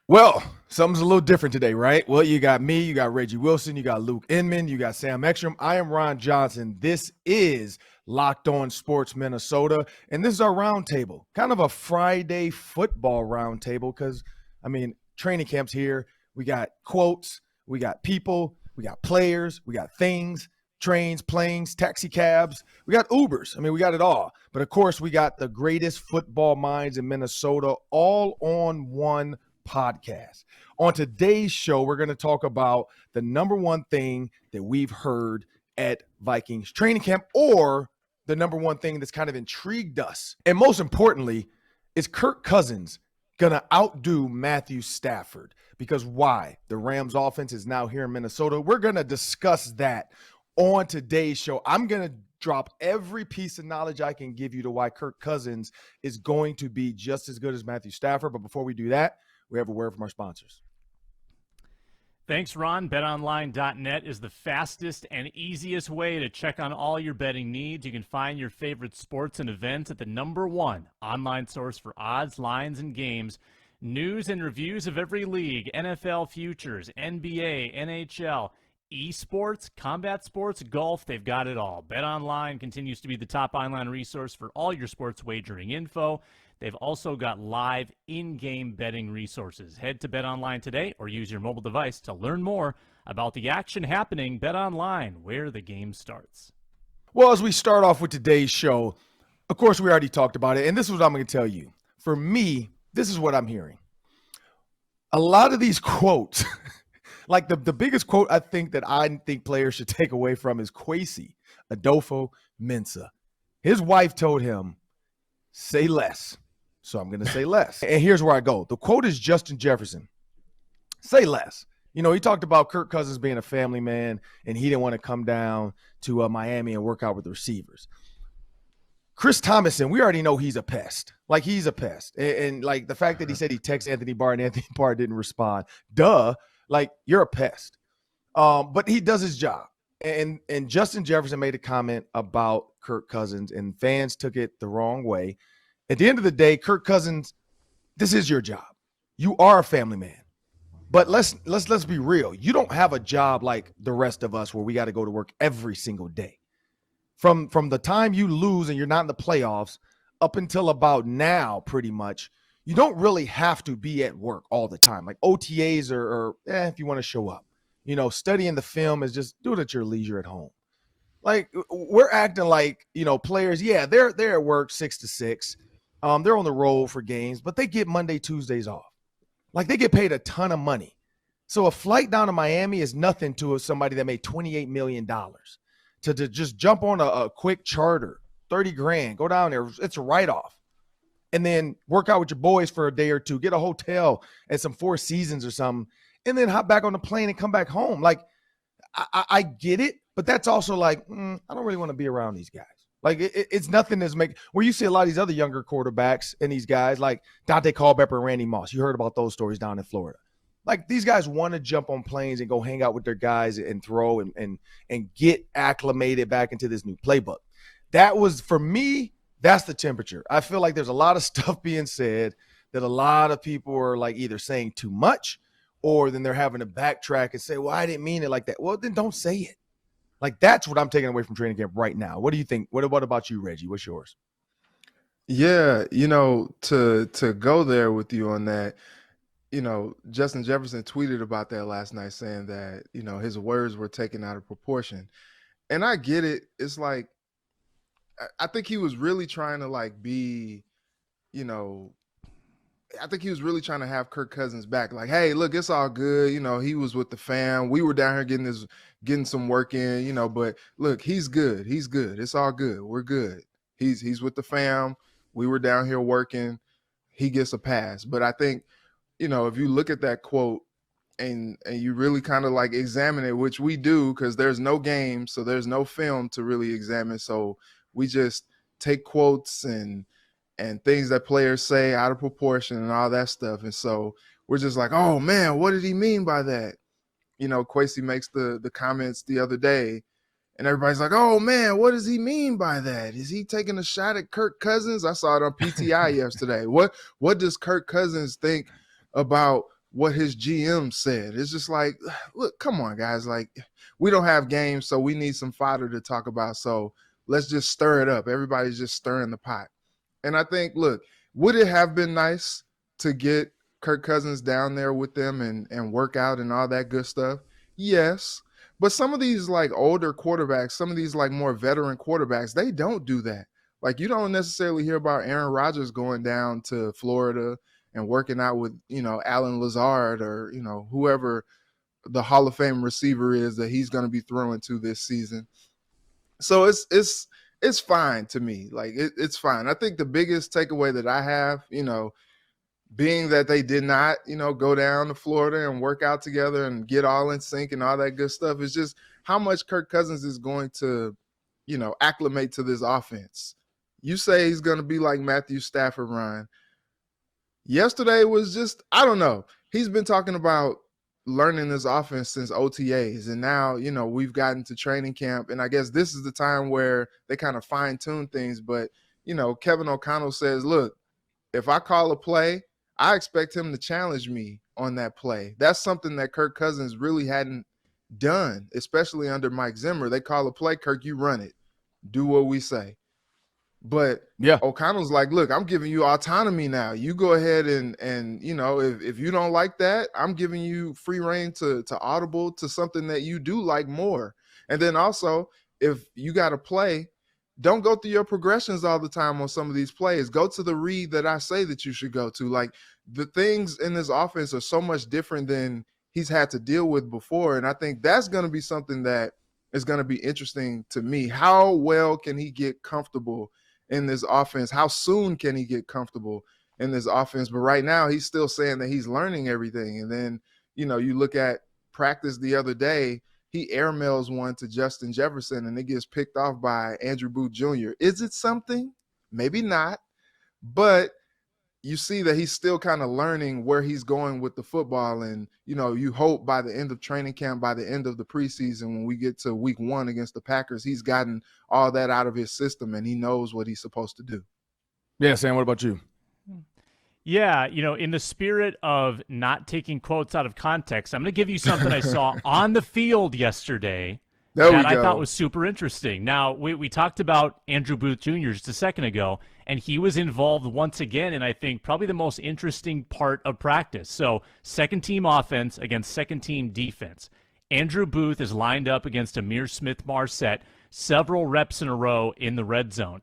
Well, something's a little different today, right? Well, you got me, you got Reggie Wilson, you got Luke Inman, you got Sam Ekstrom. I am Ron Johnson. This is Locked On Sports Minnesota, and this is our roundtable, kind of a Friday football roundtable because, training camp's here. We got quotes, we got people, we got players, we got things, trains, planes, taxi cabs, we got Ubers. We got it all. But of course, we got the greatest football minds in Minnesota all on one podcast. On today's show, we're going to talk about the number one thing that we've heard at Vikings training camp, or the number one thing that's kind of intrigued us. And most importantly, is Kirk Cousins going to outdo Matthew Stafford? Because why? The Rams offense is now here in Minnesota. We're going to discuss that on today's show. I'm going to drop every piece of knowledge I can give you to why Kirk Cousins is going to be just as good as Matthew Stafford. But before we do that, we have a word from our sponsors. Thanks, Ron. BetOnline.net is the fastest and easiest way to check on all your betting needs. You can find your favorite sports and events at the number one online source for odds, lines, and games. News and reviews of every league, NFL futures, NBA, NHL, esports, combat sports, golf, they've got it all. BetOnline continues to be the top online resource for all your sports wagering info. They've also got live in-game betting resources. Head to BetOnline today or use your mobile device to learn more about the action happening. BetOnline, where the game starts. Well, as we start off with today's show, of course, we already talked about it, and this is what I'm going to tell you. For me, this is what I'm hearing. A lot of these quotes, like the biggest quote I think players should take away from is Kwesi Adolfo-Mensah. His wife told him, say less. So I'm going to say less. And here's where I go. The quote is Justin Jefferson. Say less. He talked about Kirk Cousins being a family man, and he didn't want to come down to Miami and work out with the receivers. Chris Thomason, we already know he's a pest. Like, he's a pest. And like the fact that he said he texted Anthony Barr and Anthony Barr didn't respond. Duh. Like, you're a pest. But he does his job. And Justin Jefferson made a comment about Kirk Cousins, and fans took it the wrong way. At the end of the day, Kirk Cousins, this is your job. You are a family man. But let's be real. You don't have a job like the rest of us where we got to go to work every single day. From the time you lose and you're not in the playoffs up until about now, pretty much, you don't really have to be at work all the time. Like OTAs or if you want to show up. Studying the film is just do it at your leisure at home. Like, we're acting like, players, yeah, they're at work 6 to 6. They're on the road for games, but they get Monday, Tuesdays off. Like, they get paid a ton of money. So a flight down to Miami is nothing to somebody that made $28 million. To just jump on a quick charter, 30 grand, go down there, it's a write-off. And then work out with your boys for a day or two, get a hotel at some Four Seasons or something, and then hop back on the plane and come back home. Like, I get it, but that's also like, I don't really want to be around these guys. Like, it's nothing that's where you see a lot of these other younger quarterbacks and these guys like Dante Culpepper and Randy Moss. You heard about those stories down in Florida. Like, these guys want to jump on planes and go hang out with their guys and throw and get acclimated back into this new playbook. That was, for me, that's the temperature. I feel like there's a lot of stuff being said that a lot of people are like either saying too much, or then they're having to backtrack and say, well, I didn't mean it like that. Well, then don't say it. Like, that's what I'm taking away from training camp right now. What do you think? What about you, Reggie? What's yours? Yeah, to go there with you on that, Justin Jefferson tweeted about that last night, saying that, his words were taken out of proportion. And I get it. It's like, I think he was really trying to like be, I think he was really trying to have Kirk Cousins back. Like, hey, look, it's all good. He was with the fam. We were down here getting some work in, but look, he's good. He's good. It's all good. We're good. He's with the fam. We were down here working. He gets a pass. But I think, if you look at that quote and you really kind of like examine it, which we do because there's no game, so there's no film to really examine. So we just take quotes and things that players say out of proportion and all that stuff. And so we're just like, oh, man, what did he mean by that? Kwesi makes the comments the other day, and everybody's like, oh, man, what does he mean by that? Is he taking a shot at Kirk Cousins? I saw it on PTI yesterday. What does Kirk Cousins think about what his GM said. It's just like, look, come on, guys. Like, we don't have games, so we need some fodder to talk about. So let's just stir it up. Everybody's just stirring the pot. And I think, look, would it have been nice to get Kirk Cousins down there with them and work out and all that good stuff? Yes. But some of these like older quarterbacks, some of these like more veteran quarterbacks, they don't do that. Like, you don't necessarily hear about Aaron Rodgers going down to Florida and working out with, Alan Lazard or, whoever the Hall of Fame receiver is that he's going to be throwing to this season. So it's fine to me. Like, it's fine. I think the biggest takeaway that I have, being that they did not, go down to Florida and work out together and get all in sync and all that good stuff, is just how much Kirk Cousins is going to, acclimate to this offense. You say he's going to be like Matthew Stafford, Ryan. Yesterday was just, I don't know. He's been talking about learning this offense since OTAs. And now, we've gotten to training camp. And I guess this is the time where they kind of fine tune things. But, Kevin O'Connell says, look, if I call a play, I expect him to challenge me on that play. That's something that Kirk Cousins really hadn't done, especially under Mike Zimmer. They call a play, Kirk, you run it. Do what we say. But yeah, O'Connell's like, look, I'm giving you autonomy now. You go ahead and if you don't like that, I'm giving you free reign to audible to something that you do like more. And then also, if you got to play, don't go through your progressions all the time on some of these plays. Go to the read that I say that you should go to. Like, the things in this offense are so much different than he's had to deal with before. And I think that's going to be something that is going to be interesting to me. How well can he get comfortable in this offense? How soon can he get comfortable in this offense? But right now, he's still saying that he's learning everything. And then, you look at practice the other day, he airmails one to Justin Jefferson and it gets picked off by Andrew Booth Jr. Is it something? Maybe not. But you see that he's still kind of learning where he's going with the football. And, you hope by the end of training camp, by the end of the preseason, when we get to week 1 against the Packers, he's gotten all that out of his system and he knows what he's supposed to do. Yeah, Sam, what about you? Yeah, in the spirit of not taking quotes out of context, I'm going to give you something I saw on the field yesterday that I thought was super interesting. Now, we talked about Andrew Booth Jr. just a second ago, and he was involved once again in, I think, probably the most interesting part of practice. So, second-team offense against second-team defense. Andrew Booth is lined up against Amir Smith-Marset several reps in a row in the red zone.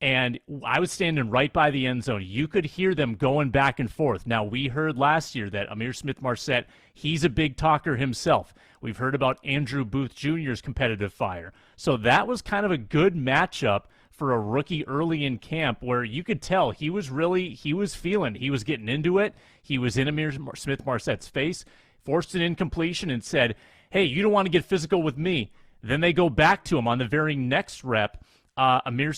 And I was standing right by the end zone. You could hear them going back and forth. Now, we heard last year that Amir Smith-Marset, he's a big talker himself. We've heard about Andrew Booth Jr.'s competitive fire. So that was kind of a good matchup for a rookie early in camp where you could tell he was feeling, he was getting into it. He was in Amir Smith-Marset's face, forced an incompletion and said, hey, you don't want to get physical with me. Then they go back to him on the very next rep. Andrew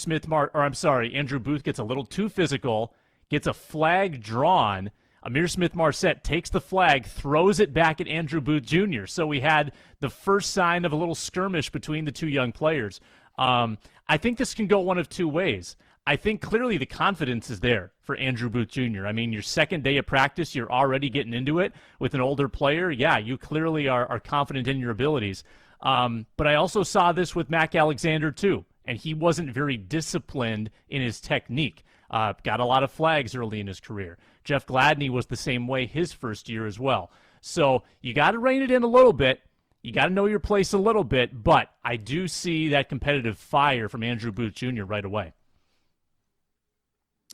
Booth gets a little too physical, gets a flag drawn. Amir Smith-Marset takes the flag, throws it back at Andrew Booth Jr. So we had the first sign of a little skirmish between the two young players. I think this can go one of two ways. I think clearly the confidence is there for Andrew Booth Jr. I mean, your second day of practice, you're already getting into it with an older player. Yeah, you clearly are confident in your abilities. But I also saw this with Mac Alexander too. And he wasn't very disciplined in his technique. Got a lot of flags early in his career. Jeff Gladney was the same way his first year as well. So you got to rein it in a little bit. You got to know your place a little bit. But I do see that competitive fire from Andrew Booth Jr. right away.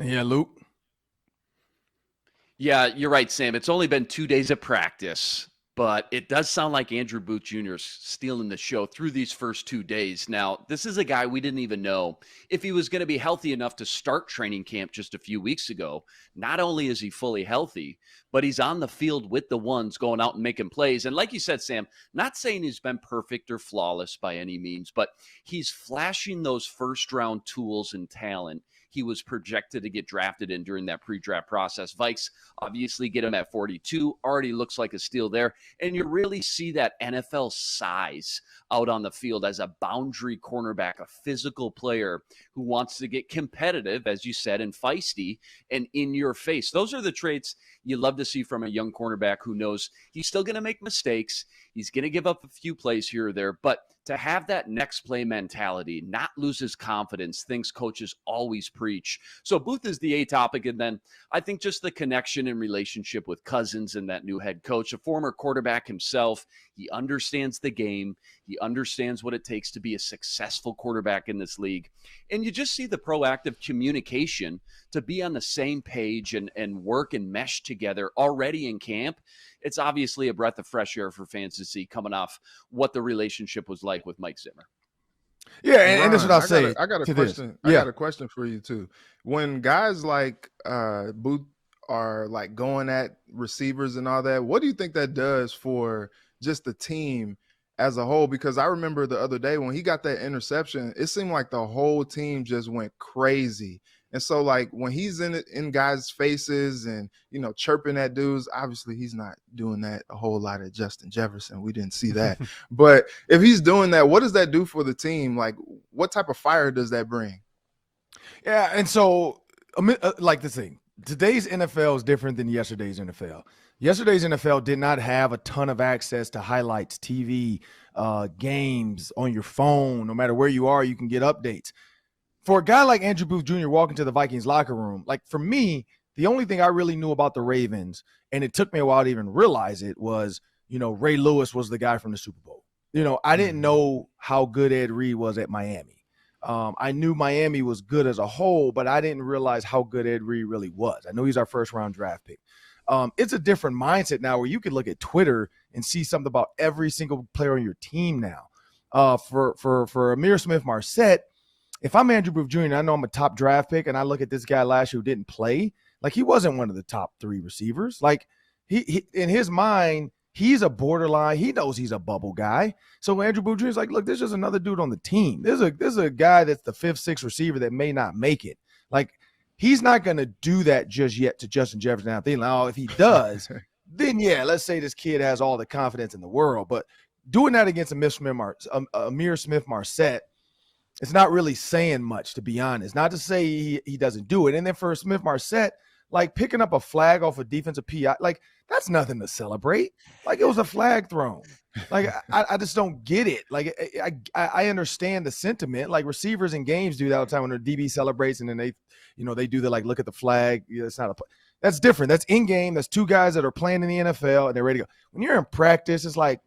Yeah, Luke? Yeah, you're right, Sam. It's only been 2 days of practice. But it does sound like Andrew Booth Jr. is stealing the show through these first 2 days. Now, this is a guy we didn't even know if he was going to be healthy enough to start training camp just a few weeks ago. Not only is he fully healthy, but he's on the field with the ones going out and making plays. And like you said, Sam, not saying he's been perfect or flawless by any means, but he's flashing those first-round tools and talent he was projected to get drafted in during that pre-draft process. Vikes obviously get him at 42, already looks like a steal there. And you really see that NFL size out on the field as a boundary cornerback, a physical player who wants to get competitive, as you said, and feisty and in your face. Those are the traits you love to see from a young cornerback who knows he's still going to make mistakes. He's going to give up a few plays here or there, but to have that next play mentality, not lose his confidence, things coaches always preach. So Booth is the A topic. And then I think just the connection and relationship with Cousins and that new head coach, a former quarterback himself. He understands the game. He understands what it takes to be a successful quarterback in this league. And you just see the proactive communication to be on the same page and work and mesh together already in camp. It's obviously a breath of fresh air for fans to see coming off what the relationship was like with Mike Zimmer. Yeah, and this is what I'll say. I got a question. I got a question for you too. When guys like Booth are like going at receivers and all that, what do you think that does for just the team as a whole? Because I remember the other day when he got that interception, it seemed like the whole team just went crazy. And so, like, when he's in guys' faces and, you know, chirping at dudes, obviously he's not doing that a whole lot at Justin Jefferson. We didn't see that. But if he's doing that, what does that do for the team? Like, what type of fire does that bring? Yeah, and so, like the thing, today's NFL is different than yesterday's NFL. Yesterday's NFL did not have a ton of access to highlights, TV, games on your phone. No matter where you are, you can get updates. For a guy like Andrew Booth Jr. walking to the Vikings locker room, like for me, the only thing I really knew about the Ravens, and it took me a while to even realize it, was, you know, Ray Lewis was the guy from the Super Bowl. You know, I didn't know how good Ed Reed was at Miami. I knew Miami was good as a whole, but I didn't realize how good Ed Reed really was. I know he's our first-round draft pick. It's a different mindset now where you can look at Twitter and see something about every single player on your team now. For Amir Smith-Marset, if I'm Andrew Booth Jr., and I know I'm a top draft pick, and I look at this guy last year who didn't play, like he wasn't one of the top 3 receivers. Like he in his mind, he's a borderline. He knows he's a bubble guy. So Andrew Booth Jr. is like, look, there's just another dude on the team. There's a guy that's the 5th, 6th receiver that may not make it. Like he's not going to do that just yet to Justin Jefferson. I'm thinking, oh, if he does, then yeah, let's say this kid has all the confidence in the world. But doing that against Amir Smith-Marset, it's not really saying much, to be honest. Not to say he doesn't do it. And then for Smith-Marset, like picking up a flag off a defensive PI, like that's nothing to celebrate. Like it was a flag thrown. Like I just don't get it. Like I understand the sentiment. Like receivers in games do that all the time when their DB celebrates and then they do the like look at the flag. It's not that's different. That's in game. That's 2 guys that are playing in the NFL and they're ready to go. When you're in practice, it's like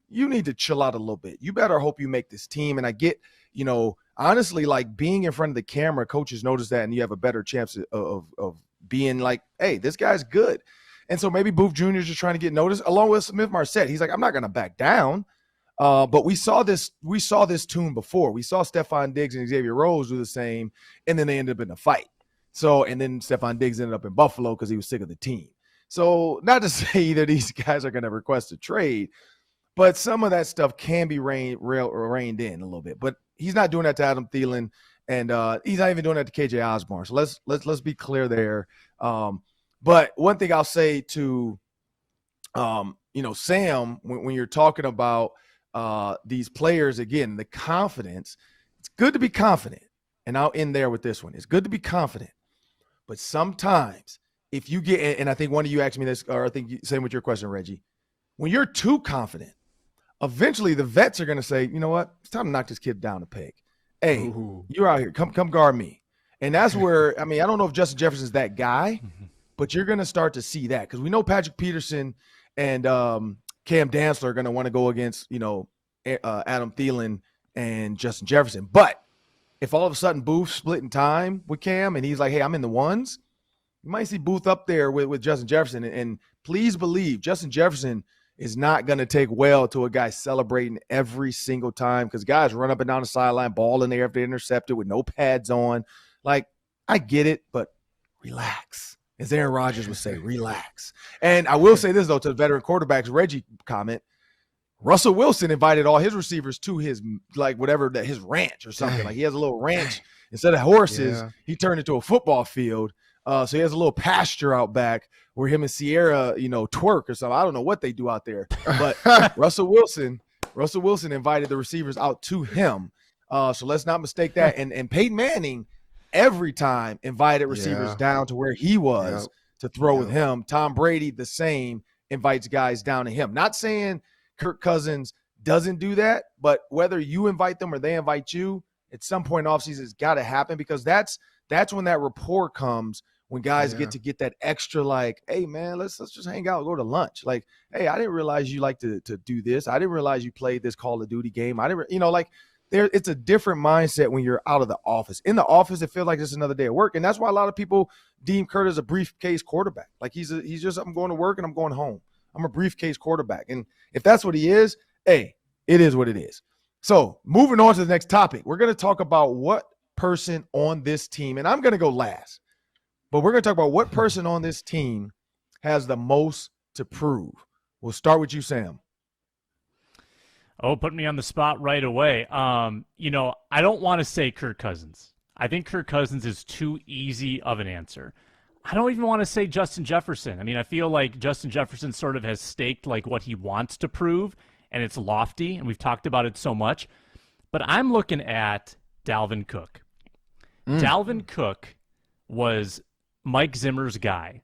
you need to chill out a little bit. You better hope you make this team. And I get, you know, honestly, like being in front of the camera, coaches notice that and you have a better chance of being like, hey, this guy's good. And so maybe Booth Jr. is just trying to get noticed along with Smith-Marset. He's like, I'm not going to back down. But we saw this tune before. We saw Stephon Diggs and Xavier Rhodes do the same, and then they ended up in a fight. So, and then Stephon Diggs ended up in Buffalo because he was sick of the team. So not to say that these guys are going to request a trade, but some of that stuff can be reined in a little bit. But he's not doing that to Adam Thielen, and he's not even doing that to KJ Osborne. So let's be clear there. But one thing I'll say to Sam, when you're talking about these players, again, the confidence, it's good to be confident. And I'll end there with this one. It's good to be confident. But sometimes if you get, and I think one of you asked me this, or I think same with your question, Reggie, when you're too confident, eventually the vets are going to say, you know what, it's time to knock this kid down a peg. Hey, you're out here. Come guard me. And that's where, I mean, I don't know if Justin Jefferson's that guy, but you're going to start to see that because we know Patrick Peterson and Cam Dantzler are going to want to go against, Adam Thielen and Justin Jefferson. But if all of a sudden Booth's splitting time with Cam and he's like, hey, I'm in the ones, you might see Booth up there with Justin Jefferson. And please believe Justin Jefferson is not going to take well to a guy celebrating every single time because guys run up and down the sideline, ball in there if they intercepted with no pads on. Like, I get it, but relax. As Aaron Rodgers would say, relax. And I will say this, though, to the veteran quarterbacks, Reggie comment, Russell Wilson invited all his receivers to his, like, whatever, his ranch or something. Like, he has a little ranch Instead of horses, Yeah. he turned into a football field. So he has a little pasture out back where him and Sierra, twerk or something. I don't know what they do out there, but Russell Wilson invited the receivers out to him. So let's not mistake that. And Peyton Manning every time invited receivers Yeah. down to where he was to throw with him. Tom Brady, the same, invites guys down to him. Not saying Kirk Cousins doesn't do that, but whether you invite them or they invite you, at some point in offseason, it's got to happen, because that's when that rapport comes, when guys get that extra, like, hey, man, let's just hang out, go to lunch. Like, hey, I didn't realize you like to do this. I didn't realize you played this Call of Duty game. I didn't, it's a different mindset when you're out of the office. In the office, it feels like it's another day of work. And that's why a lot of people deem Kurt as a briefcase quarterback. Like he's just, I'm going to work and I'm going home. I'm a briefcase quarterback. And if that's what he is, hey, it is what it is. So moving on to the next topic, we're going to talk about what person on this team, and I'm going to go last, but we're going to talk about what person on this team has the most to prove. We'll start with you, Sam. Oh, put me on the spot right away. I don't want to say Kirk Cousins. I think Kirk Cousins is too easy of an answer. I don't even want to say Justin Jefferson. I mean, I feel like Justin Jefferson sort of has staked like what he wants to prove, and it's lofty, and we've talked about it so much. But I'm looking at Dalvin Cook. Dalvin Cook was Mike Zimmer's guy.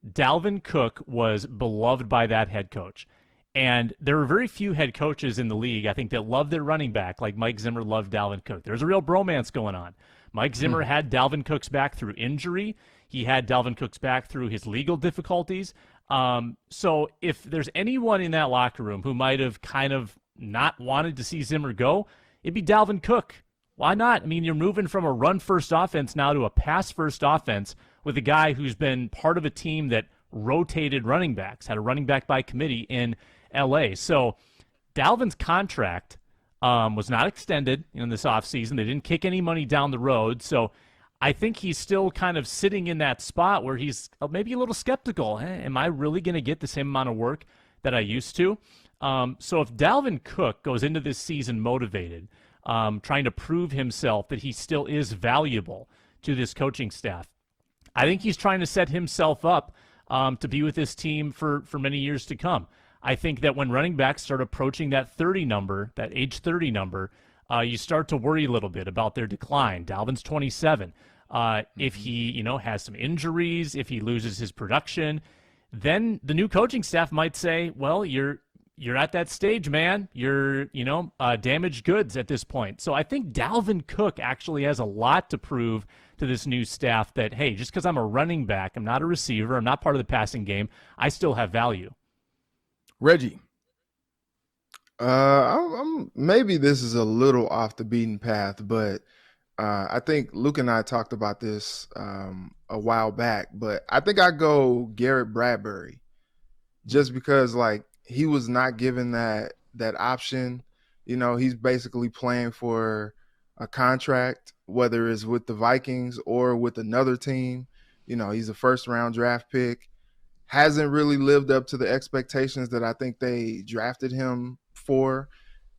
Dalvin Cook was beloved by that head coach. And there are very few head coaches in the league, I think, that love their running back like Mike Zimmer loved Dalvin Cook. There's a real bromance going on. Mike Zimmer had Dalvin Cook's back through injury. He had Dalvin Cook's back through his legal difficulties. So if there's anyone in that locker room who might have kind of not wanted to see Zimmer go, it'd be Dalvin Cook. Why not? I mean, you're moving from a run-first offense now to a pass-first offense with a guy who's been part of a team that rotated running backs, had a running back by committee in L.A. So Dalvin's contract was not extended in this offseason. They didn't kick any money down the road. So I think he's still kind of sitting in that spot where he's maybe a little skeptical. Am I really going to get the same amount of work that I used to? So if Dalvin Cook goes into this season motivated, trying to prove himself that he still is valuable to this coaching staff, I think he's trying to set himself up to be with this team for many years to come. I think that when running backs start approaching that 30 number, that age 30 number, you start to worry a little bit about their decline. Dalvin's 27. If he, has some injuries, if he loses his production, then the new coaching staff might say, well, you're at that stage, man. You're, damaged goods at this point. So I think Dalvin Cook actually has a lot to prove to this new staff that, hey, just because I'm a running back, I'm not a receiver, I'm not part of the passing game, I still have value. Reggie. Maybe this is a little off the beaten path, but I think Luke and I talked about this a while back, but I think I go Garrett Bradbury just because he was not given that option. He's basically playing for a contract, whether it's with the Vikings or with another team. He's a first-round draft pick. Hasn't really lived up to the expectations that I think they drafted him for.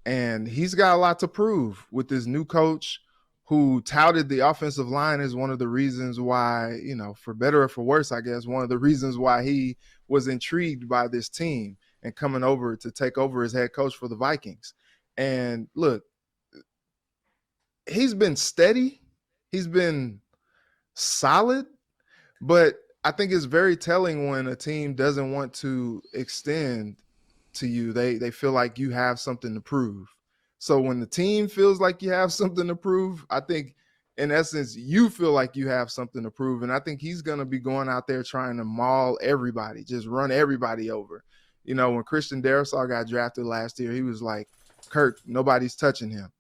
And he's got a lot to prove with this new coach who touted the offensive line as one of the reasons why, for better or for worse, I guess, one of the reasons why he was intrigued by this team and coming over to take over as head coach for the Vikings. And look, he's been steady. He's been solid, but I think it's very telling when a team doesn't want to extend to you. They feel like you have something to prove. So when the team feels like you have something to prove, I think in essence, you feel like you have something to prove. And I think he's going to be going out there trying to maul everybody, just run everybody over. When Christian Darrisaw got drafted last year, he was like, Kirk, nobody's touching him.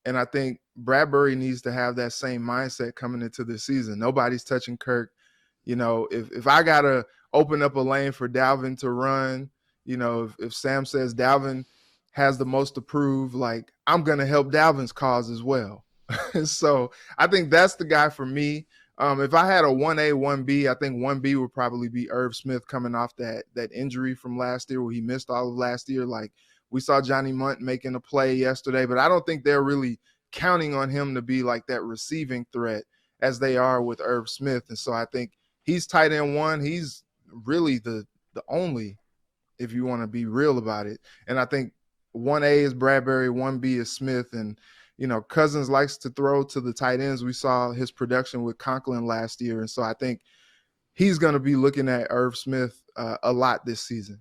And I think Bradbury needs to have that same mindset coming into this season. Nobody's touching Kirk. If I got to open up a lane for Dalvin to run, if Sam says Dalvin has the most to prove, I'm going to help Dalvin's cause as well. So I think that's the guy for me. If I had a 1A, 1B, I think 1B would probably be Irv Smith coming off that injury from last year where he missed all of last year. We saw Johnny Munt making a play yesterday, but I don't think they're really counting on him to be like that receiving threat as they are with Irv Smith. And so I think he's tight end one. He's really the only, if you want to be real about it. And I think 1A is Bradbury, 1B is Smith. And, Cousins likes to throw to the tight ends. We saw his production with Conklin last year. And so I think he's going to be looking at Irv Smith a lot this season.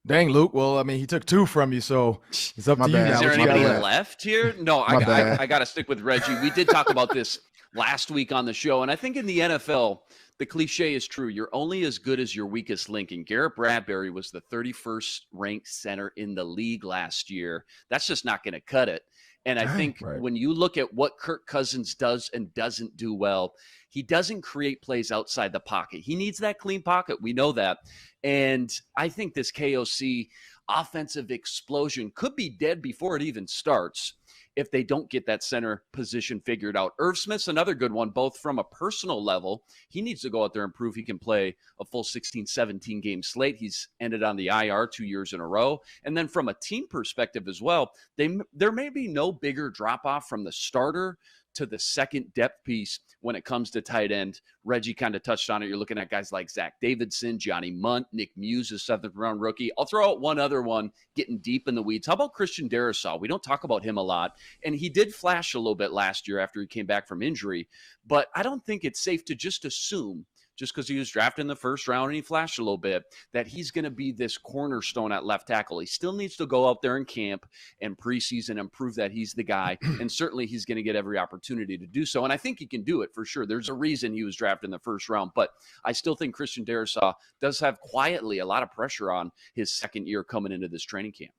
Dang, Luke. Well, I mean, he took 2 from you, so it's up to you now. Is there What you got anybody left here? No, I got to stick with Reggie. We did talk about this last week on the show, and I think in the NFL, the cliche is true. You're only as good as your weakest link, and Garrett Bradbury was the 31st ranked center in the league last year. That's just not going to cut it. And I think when you look at what Kirk Cousins does and doesn't do well, he doesn't create plays outside the pocket. He needs that clean pocket. We know that. And I think this KOC offensive explosion could be dead before it even starts if they don't get that center position figured out. Irv Smith's another good one, both from a personal level. He needs to go out there and prove he can play a full 16, 17 game slate. He's ended on the IR 2 years in a row. And then from a team perspective as well, there may be no bigger drop off from the starter to the second depth piece when it comes to tight end. Reggie kind of touched on it. You're looking at guys like Zach Davidson, Johnny Munt, Nick Muse, a 7th round rookie. I'll throw out one other one getting deep in the weeds. How about Christian Darrisaw? We don't talk about him a lot. And he did flash a little bit last year after he came back from injury. But I don't think it's safe to just assume, just because he was drafted in the first round and he flashed a little bit, that he's going to be this cornerstone at left tackle. He still needs to go out there in camp and preseason and prove that he's the guy. And certainly he's going to get every opportunity to do so. And I think he can do it for sure. There's a reason he was drafted in the first round. But I still think Christian Darrisaw does have quietly a lot of pressure on his second year coming into this training camp.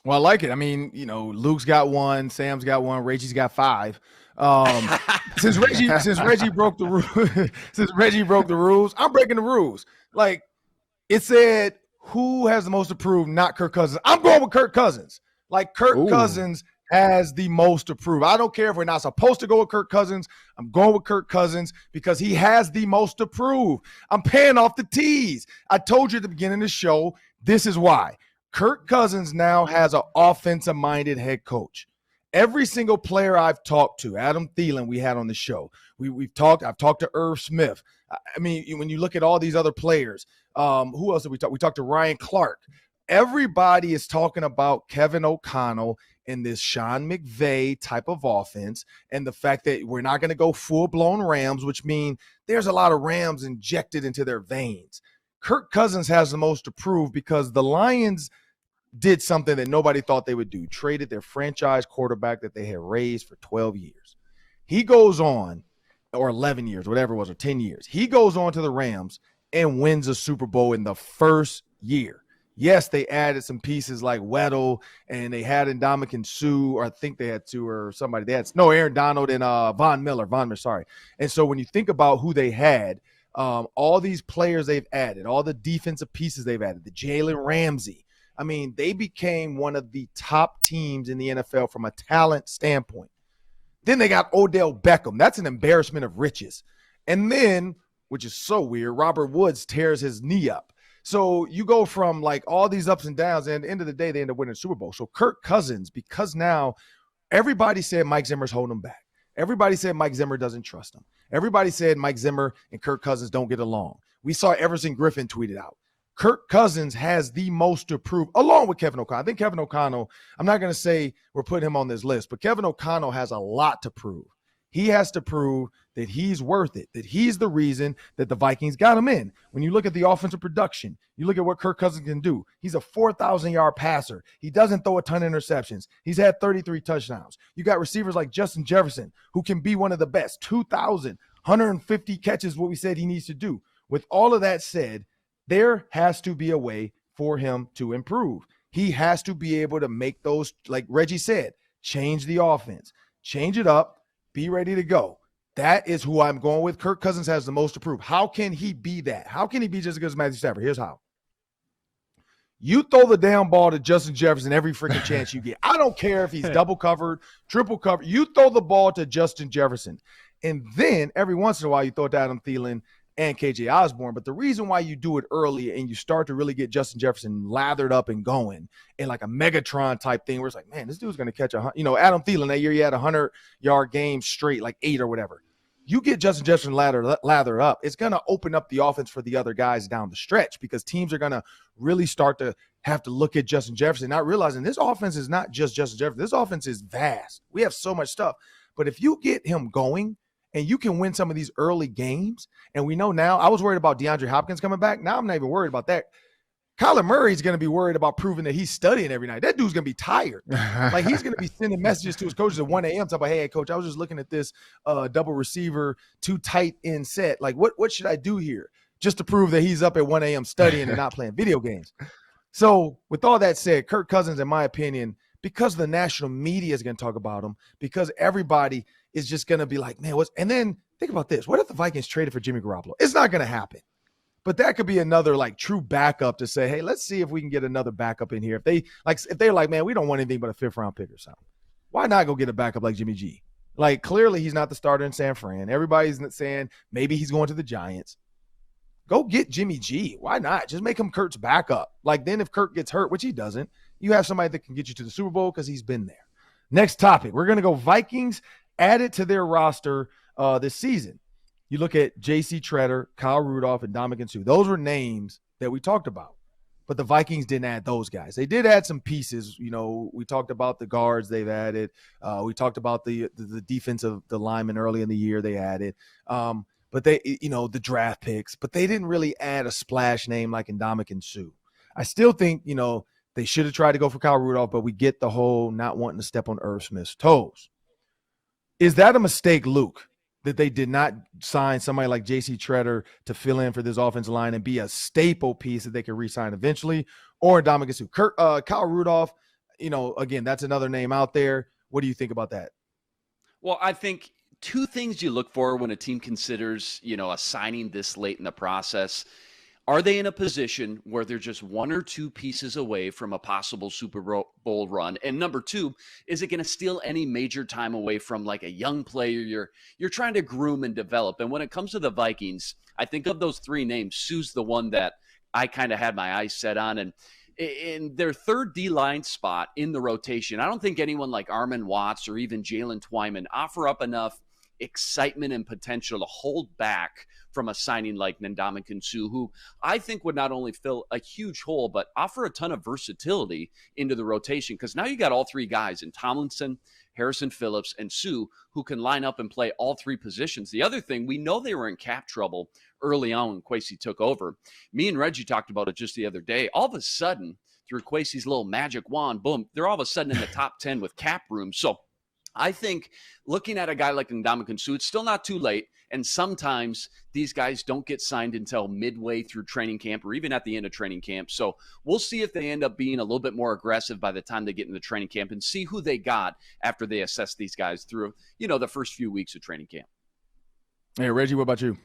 Well, I like it. I mean, Luke's got 1, Sam's got 1, Reggie's got 5. Since Reggie broke the rules, I'm breaking the rules. Like, it said, who has the most approved? Not Kirk Cousins. I'm going with Kirk Cousins. Like, Kirk Cousins has the most approved. I don't care if we're not supposed to go with Kirk Cousins. I'm going with Kirk Cousins because he has the most approved. I'm paying off the tease. I told you at the beginning of the show, this is why. Kirk Cousins now has an offensive-minded head coach. Every single player I've talked to, Adam Thielen we had on the show, I've talked to Irv Smith. I mean, when you look at all these other players, who else did we talk? We talked to Ryan Clark. Everybody is talking about Kevin O'Connell in this Sean McVay type of offense and the fact that we're not going to go full-blown Rams, which means there's a lot of Rams injected into their veins. Kirk Cousins has the most to prove because the Lions did something that nobody thought they would do, traded their franchise quarterback that they had raised for 12 years. He goes on, or 11 years, whatever it was, or 10 years. He goes on to the Rams and wins a Super Bowl in the first year. Yes, they added some pieces like Weddle, and they had Ndamukong Suh, or I think they had two or somebody. They had Aaron Donald and Von Miller, sorry. And so when you think about who they had, all these players they've added, all the defensive pieces they've added, the Jalen Ramsey. I mean, they became one of the top teams in the NFL from a talent standpoint. Then they got Odell Beckham. That's an embarrassment of riches. And then, which is so weird, Robert Woods tears his knee up. So you go from like all these ups and downs, and at the end of the day, they end up winning the Super Bowl. So Kirk Cousins, because now everybody said Mike Zimmer's holding him back. Everybody said Mike Zimmer doesn't trust him. Everybody said Mike Zimmer and Kirk Cousins don't get along. We saw Everson Griffin tweet it out. Kirk Cousins has the most to prove, along with Kevin O'Connell. I think Kevin O'Connell, I'm not going to say we're putting him on this list, but Kevin O'Connell has a lot to prove. He has to prove that he's worth it, that he's the reason that the Vikings got him in. When you look at the offensive production, you look at what Kirk Cousins can do. He's a 4,000-yard passer. He doesn't throw a ton of interceptions. He's had 33 touchdowns. You got receivers like Justin Jefferson, who can be one of the best. 150 catches, what we said he needs to do. With all of that said, there has to be a way for him to improve. He has to be able to make those, like Reggie said, change the offense, change it up, be ready to go. That is who I'm going with. Kirk Cousins has the most to prove. How can he be that? How can he be just as good as Matthew Stafford? Here's how. You throw the damn ball to Justin Jefferson every freaking chance you get. I don't care if he's double covered, triple covered. You throw the ball to Justin Jefferson. And then every once in a while you throw it to Adam Thielen. and KJ Osborne. But the reason why you do it early and you start to really get Justin Jefferson lathered up and going in like a Megatron type thing where it's like, man, this dude's going to catch Adam Thielen that year, he had 100-yard game straight, like 8 or whatever. You get Justin Jefferson lather up, it's going to open up the offense for the other guys down the stretch because teams are going to really start to have to look at Justin Jefferson, not realizing this offense is not just Justin Jefferson. This offense is vast. We have so much stuff. But if you get him going and you can win some of these early games, and we know now, I was worried about DeAndre Hopkins coming back. Now I'm not even worried about that. Kyler Murray is going to be worried about proving that he's studying every night. That dude's going to be tired. Like he's going to be sending messages to his coaches at 1 a.m. talking about, hey, coach, I was just looking at this double receiver, too tight in set. Like what should I do here? Just to prove that he's up at 1 a.m. studying and not playing video games. So with all that said, Kirk Cousins, in my opinion, because the national media is going to talk about him, because everybody is just going to be like, man, and then think about this. What if the Vikings traded for Jimmy Garoppolo? It's not going to happen. But that could be another like true backup to say, hey, let's see if we can get another backup in here. If they're like, man, we don't want anything but a 5th round pick or something. Why not go get a backup like Jimmy G? Like clearly he's not the starter in San Fran. Everybody's saying maybe he's going to the Giants. Go get Jimmy G. Why not? Just make him Kurt's backup. Like then if Kurt gets hurt, which he doesn't, you have somebody that can get you to the Super Bowl because he's been there. Next topic. We're going to go Vikings added to their roster this season. You look at J.C. Tretter, Kyle Rudolph, and Ndamukong Suh. Those were names that we talked about. But the Vikings didn't add those guys. They did add some pieces. You know, we talked about the guards they've added. We talked about the defensive, the linemen early in the year they added. But they, the draft picks. But they didn't really add a splash name like Ndamukong Suh. I still think, they should have tried to go for Kyle Rudolph, but we get the whole not wanting to step on Irv Smith's toes. Is that a mistake, Luke, that they did not sign somebody like J.C. Tretter to fill in for this offensive line and be a staple piece that they can re-sign eventually, or Ndamukong Suh? Kyle Rudolph, again, that's another name out there. What do you think about that? Well, I think two things you look for when a team considers, a signing this late in the process. Are they in a position where they're just 1 or 2 pieces away from a possible Super Bowl run? And number 2, is it going to steal any major time away from like a young player you're trying to groom and develop? And when it comes to the Vikings, I think of those 3 names, Suh's the one that I kind of had my eyes set on. And in their third D-line spot in the rotation, I don't think anyone like Armon Watts or even Jalen Twyman offer up enough excitement and potential to hold back from a signing like Ndamukong Suh, who I think would not only fill a huge hole, but offer a ton of versatility into the rotation. Because now you got all 3 guys in Tomlinson, Harrison Phillips, and Suh who can line up and play all 3 positions. The other thing, we know they were in cap trouble early on when Kwesi took over. Me and Reggie talked about it just the other day. All of a sudden, through Kwesi's little magic wand, boom, they're all of a sudden in the top 10 with cap room. So I think looking at a guy like Ndamukong Suh, it's still not too late. And sometimes these guys don't get signed until midway through training camp or even at the end of training camp. So we'll see if they end up being a little bit more aggressive by the time they get into training camp and see who they got after they assess these guys through, the first few weeks of training camp. Hey, Reggie, what about you?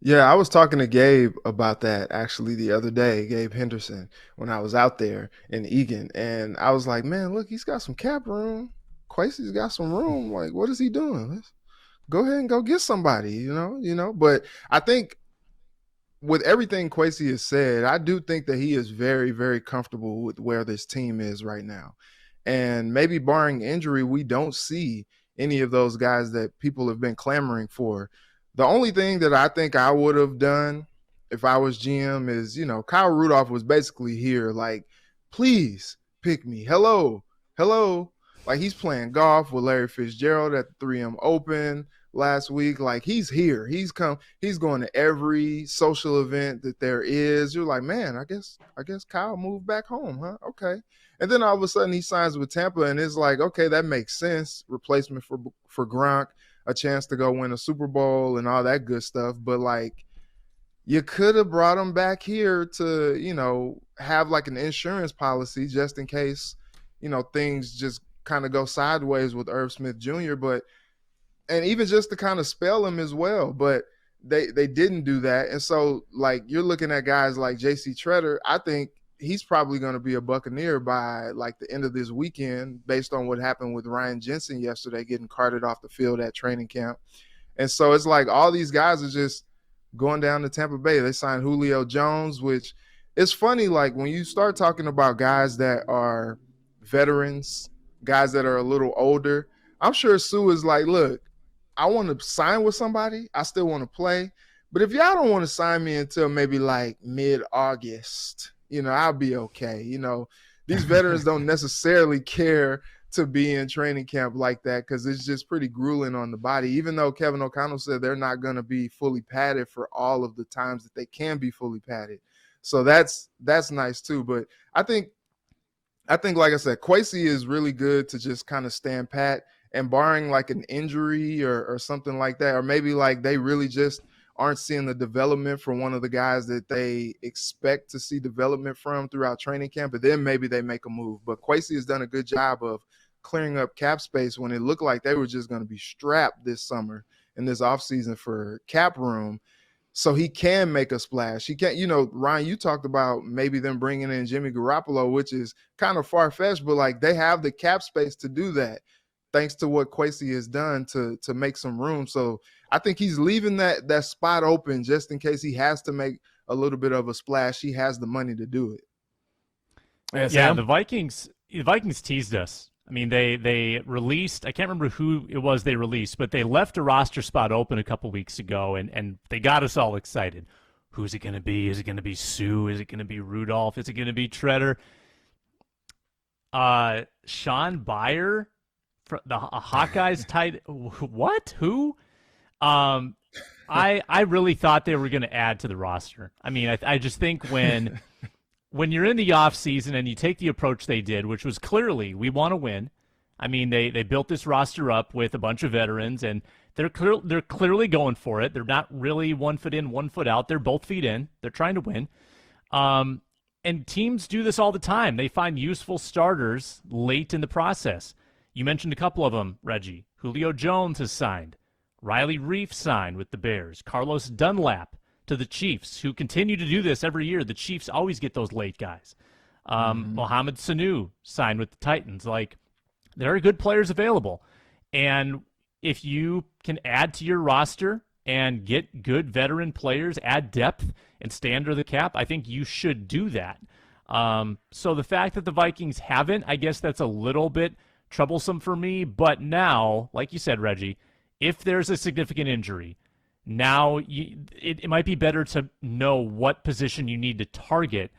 Yeah, I was talking to Gabe about that actually the other day, Gabe Henderson, when I was out there in Egan. And I was like, man, look, he's got some cap room. Kwesi's got some room. Like, what is he doing? Let's go ahead and go get somebody, But I think with everything Kwesi has said, I do think that he is very, very comfortable with where this team is right now. And maybe barring injury, we don't see any of those guys that people have been clamoring for. The only thing that I think I would have done if I was GM is, Kyle Rudolph was basically here like, please pick me. Hello. Like he's playing golf with Larry Fitzgerald at the 3M Open last week. Like he's here. He's going to every social event that there is. You're like, man, I guess Kyle moved back home, huh? Okay. And then all of a sudden he signs with Tampa and it's like, okay, that makes sense. Replacement for Gronk, a chance to go win a Super Bowl and all that good stuff. But like you could have brought him back here to, have like an insurance policy just in case, things just kind of go sideways with Irv Smith Jr., and even just to kind of spell him as well. But they didn't do that. And so like you're looking at guys like J.C. Tretter, I think he's probably going to be a Buccaneer by like the end of this weekend based on what happened with Ryan Jensen yesterday getting carted off the field at training camp. And so it's like all these guys are just going down to Tampa Bay. They signed Julio Jones, which it's funny, like when you start talking about guys that are veterans, guys that are a little older, I'm sure Sue is like, look, I want to sign with somebody. I still want to play. But if y'all don't want to sign me until maybe like mid-August, I'll be okay. These veterans don't necessarily care to be in training camp like that because it's just pretty grueling on the body, even though Kevin O'Connell said they're not going to be fully padded for all of the times that they can be fully padded. So that's nice too. But I think, like I said, Kwesi is really good to just kind of stand pat, and barring like an injury or something like that, or maybe like they really just aren't seeing the development from one of the guys that they expect to see development from throughout training camp, and then maybe they make a move. But Kwesi has done a good job of clearing up cap space when it looked like they were just going to be strapped this summer in this offseason for cap room. So he can make a splash. He can't, Ryan, you talked about maybe them bringing in Jimmy Garoppolo, which is kind of far-fetched, but like they have the cap space to do that thanks to what Kwesi has done to make some room. So I think he's leaving that spot open just in case he has to make a little bit of a splash. He has the money to do it. Yeah, the Vikings teased us. I mean, they released, I can't remember who it was they released, but they left a roster spot open a couple weeks ago, and they got us all excited. Who's it going to be? Is it going to be Sue? Is it going to be Rudolph? Is it going to be Treader? Sean Byer, the Hawkeyes tight. What? Who? I really thought they were going to add to the roster. I mean, I just think when you're in the off season and you take the approach they did, which was clearly we want to win. I mean, they built this roster up with a bunch of veterans, and they're clearly going for it. They're not really 1 foot in, 1 foot out. They're both feet in. They're trying to win. And teams do this all the time. They find useful starters late in the process. You mentioned a couple of them, Reggie. Julio Jones has signed. Riley Reif signed with the Bears. Carlos Dunlap to the Chiefs, who continue to do this every year. The Chiefs always get those late guys. Mohamed Sanu signed with the Titans. Like, there are good players available. And if you can add to your roster and get good veteran players, add depth, and stay under the cap, I think you should do that. So the fact that the Vikings haven't, I guess that's a little bit troublesome for me. But now, like you said, Reggie, if there's a significant injury, now it might be better to know what position you need to target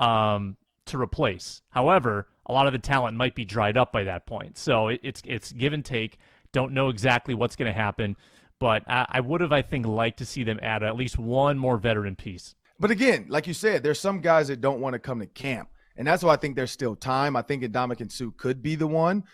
to replace. However, a lot of the talent might be dried up by that point. So it's give and take. Don't know exactly what's going to happen. But I would have, I think, liked to see them add at least one more veteran piece. But again, like you said, there's some guys that don't want to come to camp. And that's why I think there's still time. I think Ndamukong Suh could be the one.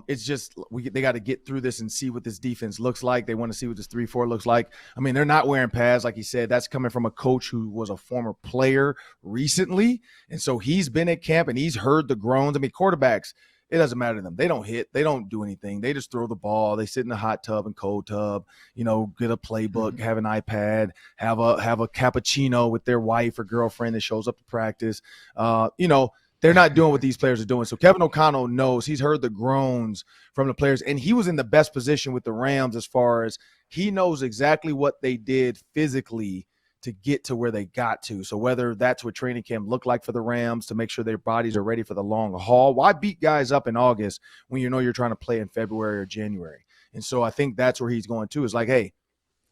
It's just they got to get through this and see what this defense looks like. They want to see what this 3-4 looks like. I mean, they're not wearing pads, like he said. That's coming from a coach who was a former player recently. And so he's been at camp and he's heard the groans. I mean, quarterbacks, it doesn't matter to them. They don't hit. They don't do anything. They just throw the ball. They sit in the hot tub and cold tub, get a playbook, have an iPad, have a cappuccino with their wife or girlfriend that shows up to practice. They're not doing what these players are doing. So Kevin O'Connell knows. He's heard the groans from the players, and he was in the best position with the Rams as far as he knows exactly what they did physically to get to where they got to. So whether that's what training camp looked like for the Rams to make sure their bodies are ready for the long haul, why beat guys up in August when you know you're trying to play in February or January? And so I think that's where he's going to, is like, hey,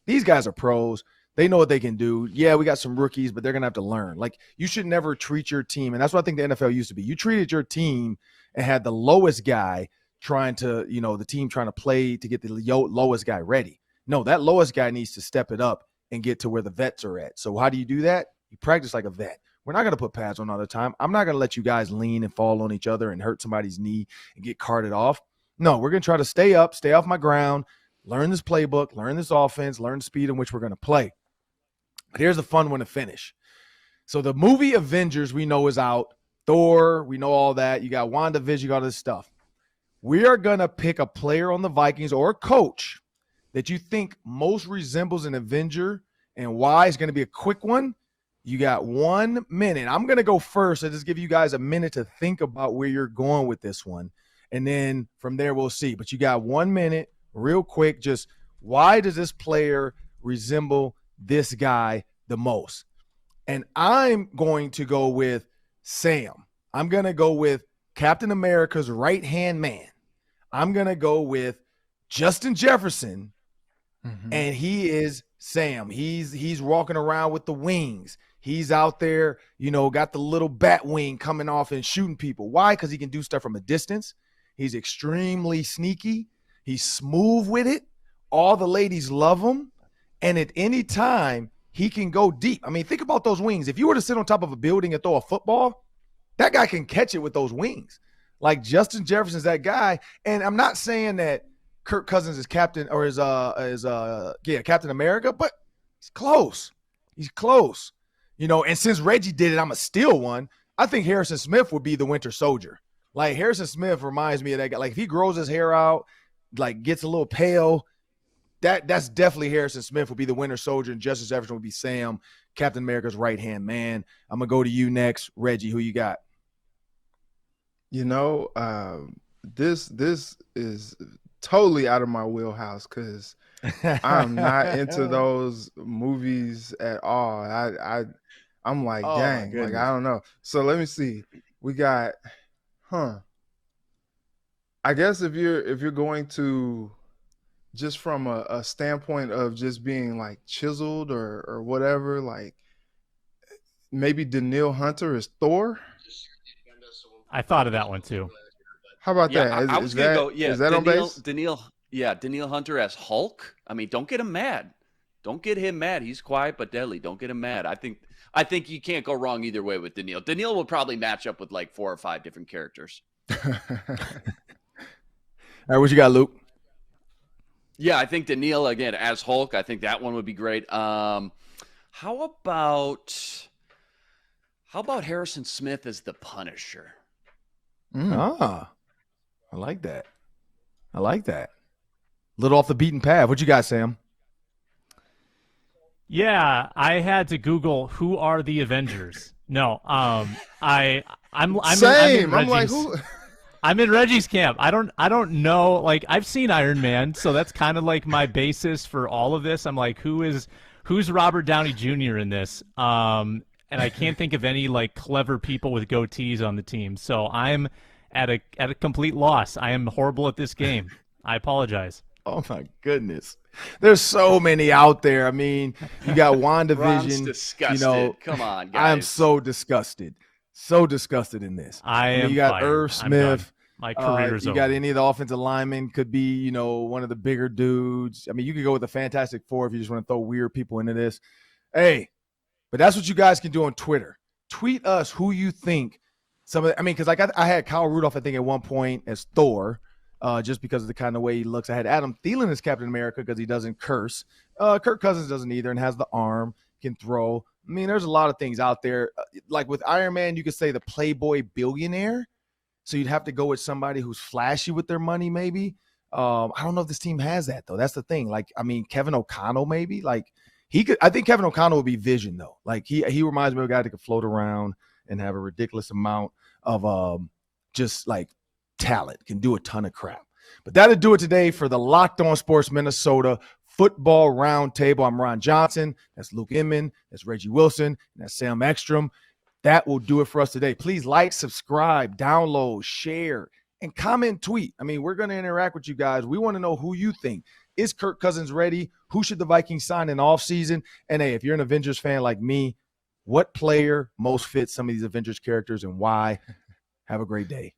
these guys are pros. They know what they can do. Yeah, we got some rookies, but they're going to have to learn. Like, you should never treat your team, and that's what I think the NFL used to be. You treated your team and had the lowest guy trying to, the team trying to play to get the lowest guy ready. No, that lowest guy needs to step it up and get to where the vets are at. So how do you do that? You practice like a vet. We're not going to put pads on all the time. I'm not going to let you guys lean and fall on each other and hurt somebody's knee and get carted off. No, we're going to try to stay up, stay off my ground, learn this playbook, learn this offense, learn the speed in which we're going to play. But here's the fun one to finish. So the movie Avengers we know is out. Thor, we know all that. You got WandaVision, you got all this stuff. We are going to pick a player on the Vikings or a coach that you think most resembles an Avenger, and why is going to be a quick one. You got 1 minute. I'm going to go first. I'll just give you guys a minute to think about where you're going with this one. And then from there, we'll see. But you got 1 minute, real quick. Just why does this player resemble this guy the most? And I'm going to go with Sam. I'm going to go with Captain America's right-hand man. I'm going to go with Justin Jefferson, and he is Sam. He's walking around with the wings. He's out there, got the little bat wing coming off and shooting people. Why? Because he can do stuff from a distance. He's extremely sneaky. He's smooth with it. All the ladies love him. And at any time, he can go deep. I mean, think about those wings. If you were to sit on top of a building and throw a football, that guy can catch it with those wings. Like Justin Jefferson's that guy. And I'm not saying that Kirk Cousins is captain or is Captain America, but he's close. He's close. And since Reggie did it, I'm a steal one. I think Harrison Smith would be the Winter Soldier. Like Harrison Smith reminds me of that guy. Like if he grows his hair out, like gets a little pale, that's definitely Harrison Smith would be the Winter Soldier, and Justin Jefferson would be Sam, Captain America's right-hand man. I'm going to go to you next. Reggie, who you got? This is totally out of my wheelhouse because I'm not into those movies at all. I'm like, dang, like I don't know. So let me see. We got, I guess if you're going to just from a standpoint of just being like chiseled or whatever, like maybe Danielle Hunter is Thor. I thought of that one too. How about that? I was going to go, is that on base? Danielle Hunter as Hulk. I mean, don't get him mad. Don't get him mad. He's quiet but deadly. Don't get him mad. I think you can't go wrong either way with Danielle. Danielle will probably match up with like 4 or 5 different characters. All right, what you got, Luke? Yeah, I think Danielle, again, as Hulk, I think that one would be great. How about Harrison Smith as the Punisher? I like that. A little off the beaten path. What you got, Sam? Yeah, I had to Google who are the Avengers. No, I'm Same. I'm I'm like, who? I'm in Reggie's camp. I don't know. Like I've seen Iron Man, so that's kind of like my basis for all of this. I'm like, who's Robert Downey Jr. in this? And I can't think of any like clever people with goatees on the team. So I'm at a complete loss. I am horrible at this game. I apologize. Oh my goodness. There's so many out there. I mean, you got WandaVision. Ron's disgusted. Come on, guys. I am so disgusted. So disgusted in this. You got Irv Smith. My career's you over. got any of the offensive linemen, could be, one of the bigger dudes. I mean, you could go with the Fantastic Four if you just want to throw weird people into this. Hey, but that's what you guys can do on Twitter. Tweet us who you think because like I had Kyle Rudolph, I think, at one point as Thor, just because of the kind of way he looks. I had Adam Thielen as Captain America because he doesn't curse. Kirk Cousins doesn't either and has the arm, can throw. I mean, there's a lot of things out there. Like with Iron Man, you could say the Playboy billionaire. So you'd have to go with somebody who's flashy with their money, maybe. I don't know if this team has that, though. That's the thing. Like, I mean, Kevin O'Connell, maybe. Like, he could. I think Kevin O'Connell would be Vision, though. Like, he reminds me of a guy that could float around and have a ridiculous amount of just, like, talent, can do a ton of crap. But that'll do it today for the Locked On Sports Minnesota Football Roundtable. I'm Ron Johnson. That's Luke Inman. That's Reggie Wilson. And that's Sam Ekstrom. That will do it for us today. Please like, subscribe, download, share, and comment, tweet. I mean, we're going to interact with you guys. We want to know who you think. Is Kirk Cousins ready? Who should the Vikings sign in offseason? And, hey, if you're an Avengers fan like me, what player most fits some of these Avengers characters and why? Have a great day.